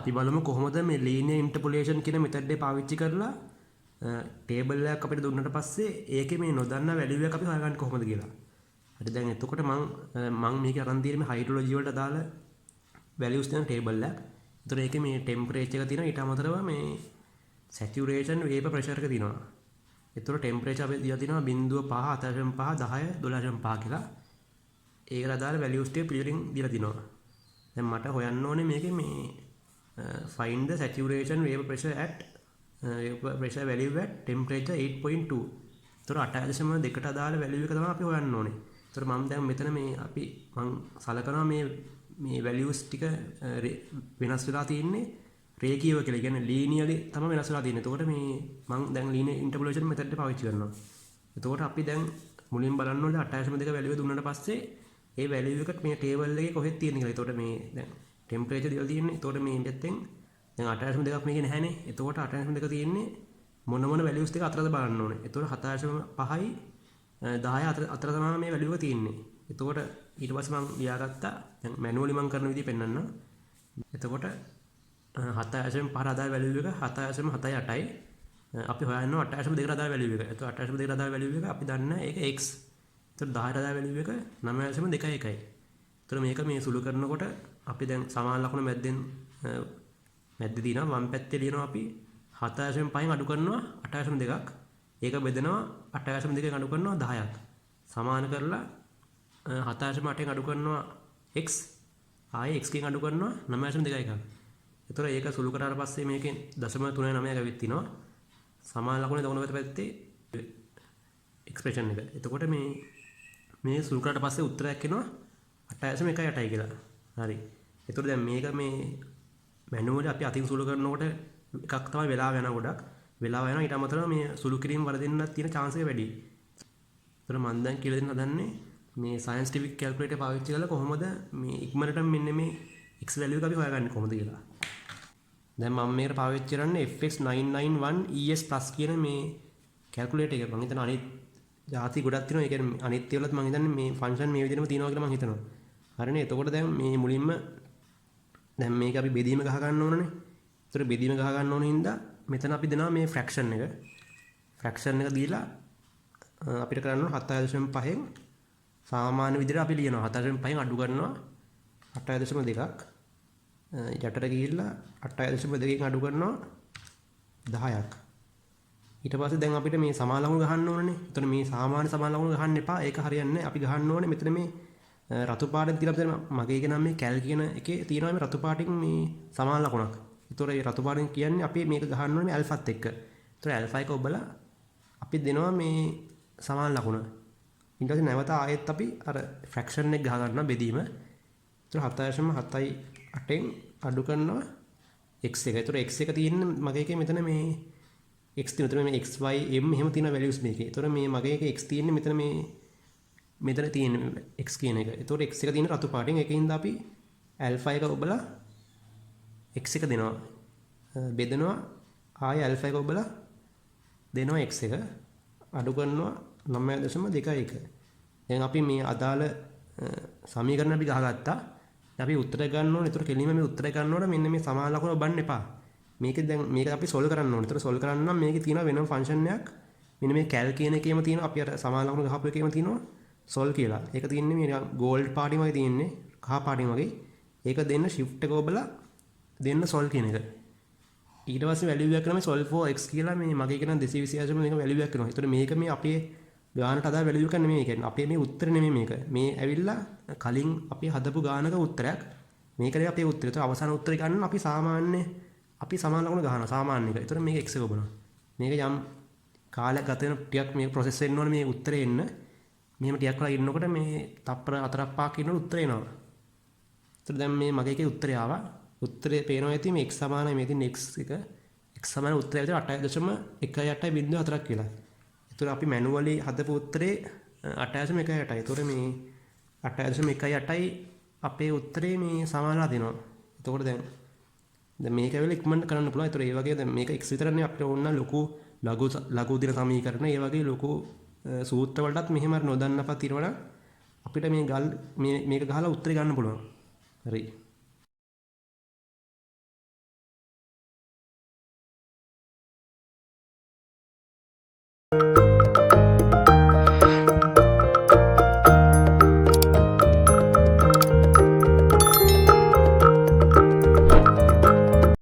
අපි බලමු කොහොමද මේ linear interpolation කියන method එක පාවිච්චි කරලා table එකක් අපිට දුන්නාට පස්සේ ඒකේ මේ නොදන්නා value එක අපි හොයාගන්නේ කොහොමද කියලා. හරි දැන් එතකොට මම මේක අරන් තියෙන්නේ මේ hydrology වලට අදාළ values තියෙන table එකක්. ඒතර ඒකේ මේ temperature එක තියෙනවා ඊට අමතරව මේ saturation vapor pressure එක තියෙනවා. ඒතර temperature අපි දීලා තියෙනවා 0.5 7.5 10 12.5 කියලා. ඒකට අදාළ values ටික පිළිවෙලින් දීලා තිනවා. දැන් මට හොයන්න ඕනේ මේකේ මේ find the saturation vapor pressure at vapor pressure value at temperature 8.2. ඒතර 8.2ට අදාළ value එක තමයි අපි හොයන්න ඕනේ. ඒතර මම දැන් මෙතන මේ මම සලකනවා මේ values ටික වෙනස් වෙලා තියෙන්නේ රේඛීයව කියලා. කියන්නේ linearly තමයි වෙනස් වෙලා තියෙන්නේ. එතකොට මේ මම දැන් linear interpolation method එක පාවිච්චි කරනවා. එතකොට අපි දැන් මුලින් බලන්න ඕනේ 8.2 value දුන්නාට පස්සේ ඒ value එක මේ table එකේ කොහෙද තියෙන්නේ කියලා. එතකොට මේ දැන් temperature දීලා තියෙන්නේ. එතකොට මේ පැත්තෙන් දැන් 8.2ක් මේකේ නැහැනේ. එතකොට 8.2 තියෙන්නේ මොන values ටික අතරද බලන්න ඕනේ. එතකොට 7.5යි 10 අතර තමයි මේ value එක තියෙන්නේ. එතකොට ඊට පස්සේ මම ලියාගත්තා. දැන් manually මම කරන විදිහ පෙන්නන්නම්. එතකොට 7.5 අදාළ value එක 7.78යි. අපි හොයනවා 8.2ට අදාළ value එක. එතකොට 8.2ට අදාළ value එක අපි දන්නා ඒක x. එතකොට 10ට අදාළ value එක 9.21යි. එතකොට මේක මේ සුළු කරනකොට අපි දැන් සමාන ලකුණ මැද්දේ දිනවා වම් පැත්තේ ලියනවා අපි 7.5න් අඩු කරනවා 8.2ක්. ඒක බෙදෙනවා 8.2න් අඩු කරනවා 10ක්. සමාන කරලා 7.8න් අඩු කරනවා x. ආයේ x කින් අඩු කරනවා 9.21ක්. එතකොට ඒක සුළු කරාට පස්සේ මේකෙන් 0.39ක් ඇවිත් තිනවා. සමාන ලකුණේ දකුණු පැත්තේ එක්ස්ප්‍රෙෂන් එක. එතකොට මේ සුළු කරාට පස්සේ උත්තරයක් එනවා 8.18යි කියලා. හරි. එතකොට දැන් මේක මේ මැනුවලි අපි අතින් සුළු කරනකොට එකක් තමයි වෙලාව යන ගොඩක්. වෙලාව යනවා ඊට අමතරව මේ සුළු කිරීම වරදින්නත් තියෙන chance එක වැඩි. ඒතර මම දැන් කියලා දෙන්න හදන්නේ මේ scientific calculator පාවිච්චි කරලා කොහොමද මේ ඉක්මනට මෙන්න මේ x value එක අපි හොයාගන්නේ කොහොමද කියලා. දැන් මම මේකට පාවිච්චි කරන්නේ FX991 ES+ කියන මේ calculator එක. මම හිතනවා අනිත් ಜಾති ගොඩක් තියෙනවා. ඒ කියන්නේ අනිත් ඒවලත් මම හිතන්නේ මේ function මේ විදිහටම තියෙනවා කියලා මම හිතනවා. හරිනේ. එතකොට දැන් මේ මුලින්ම දැන් මේක අපි බෙදීම ගහ ගන්න ඕනනේ. ඒතර බෙදීම ගහ ගන්න ඕන හින්දා මෙතන අපි දෙනවා මේ fraction එක. fraction එක දීලා අපිට කරන්න ඕන 7.5න් සාමාන්‍ය විදිහට අපි ලියනවා 7.5න් අඩු කරනවා 8.2ක්. යටට ගිහිල්ලා 8.2කින් අඩු කරනවා 10ක්. ඊට පස්සේ දැන් අපිට මේ සමාන ලකුණු ගහන්න ඕනනේ. එතකොට මේ සාමාන්‍ය සමාන ලකුණු ගහන්න එපා. ඒක හරියන්නේ නැහැ. අපි ගහන්න ඕනේ මෙතන මේ රතු පාටෙන් තියලා මගේ එක නම් මේ කැල් කියන එකේ තියෙනවා මේ රතු පාටින් මේ සමාන ලකුණක්. ඒතොර මේ රතු පාටින් කියන්නේ අපි මේක ගහන්න ඕනේ මේ ඇල්ෆාත් එක්ක. ඒතොර ඇල්ෆා එක ඔබලා අපි දෙනවා මේ සමාන ලකුණ. ඊට පස්සේ නැවත ආයෙත් අපි අර ෆ්‍රැක්ෂන් එක ගහ ගන්නවා බෙදීම. ඒතොර 7.78න් අඩු කරනවා x එක. ඒතොර x එක තියෙන්නේ මගේ එකේ මෙතන මේ x තියෙනවා. මේ x y m එහෙම තියෙන values මේකේ. ඒතොර මේ මගේ එකේ x තියෙන්නේ මෙතන තියෙන x කියන එක. ඒතකොට x එක තියෙන රතු පාටින් ඒකින්ද අපි alpha එක ඔබලා x එක දෙනවා. බෙදනවා ආයෙ alpha එක ඔබලා දෙනවා x එක අඩු කරනවා 9.21. දැන් අපි මේ අදාළ සමීකරණ අපි ගහගත්තා. අපි උත්තර ගන්න ඕනේ. ඒතකොට කෙලින්ම මේ උත්තර ගන්නකොට මෙන්න මේ සමාන ලකුණ ඔබන්න එපා. මේක අපි solve කරන්න ඕනේ. ඒතකොට solve කරන්න නම් මේකේ තියෙන වෙනම function එකක් මෙන්න මේ cal කියන එකේම තියෙනවා. අපි අර සමාන ලකුණ ගහපු එකේම තියෙනවා solve කියලා. ඒක තියෙන්නේ මේ gold පාටින් වගේ තියෙන්නේ. කහ පාටින් වගේ. ඒක දෙන්න shift එක ඔබලා දෙන්න solve කියන එක. ඊට පස්සේ value එකක් කරනවා solve for x කියලා මේ මගේ එක නම් 228 මේක value එකක් කරනවා. ඒතකොට මේක මේ අපේ ගානට අදාළ value එකක් නෙමෙයි. කියන්නේ අපේ මේ උත්තර නෙමෙයි මේක. මේ ඇවිල්ලා කලින් අපි හදපු ගානක උත්තරයක්. මේකනේ අපේ උත්තරය. ඒතකොට අවසාන උත්තරය ගන්න අපි සමාන ලකුණ ගහනවා සාමාන්‍ය එක. ඒතකොට මේක x එක ඔබනවා. මේක යම් කාලයක් ගත වෙන ටිකක් මේක process වෙන්න ඕනේ මේ උත්තරේ එන්න. මෙහෙම ටිකක් වෙලා ඉන්නකොට මේ තප්පර 4ක් 5ක් ඉන්නකොට උත්තරේ එනවා. ඒතර දැන් මේ මගේ එකේ උත්තරය ආවා. උත්තරේ පේනවා ඇති මේ x සමානයි මේ තියෙන x එක. x සමාන උත්තරය විතර 8.18.04ක් කියලා. ඒතර අපි මැනුවලි හදපු උත්තරේ 8.18යි. ඒතර මේ 8.18යි අපේ උත්තරේ මේ සමානලා දෙනවා. එතකොට දැන් මේක ඇවිල්ලා ඉක්මනට කරන්න පුළුවන්. ඒතර ඒ වගේ දැන් මේක x විතරනේ අපිට ඕන ලොකු ලඝු දින සමීකරණ. ඒ වගේ ලොකු සූත්‍ර වලටත් මෙහෙම නොදන්නපත් ඉරවනම් අපිට මේක ගහලා උත්තරේ ගන්න පුළුවන්. හරි.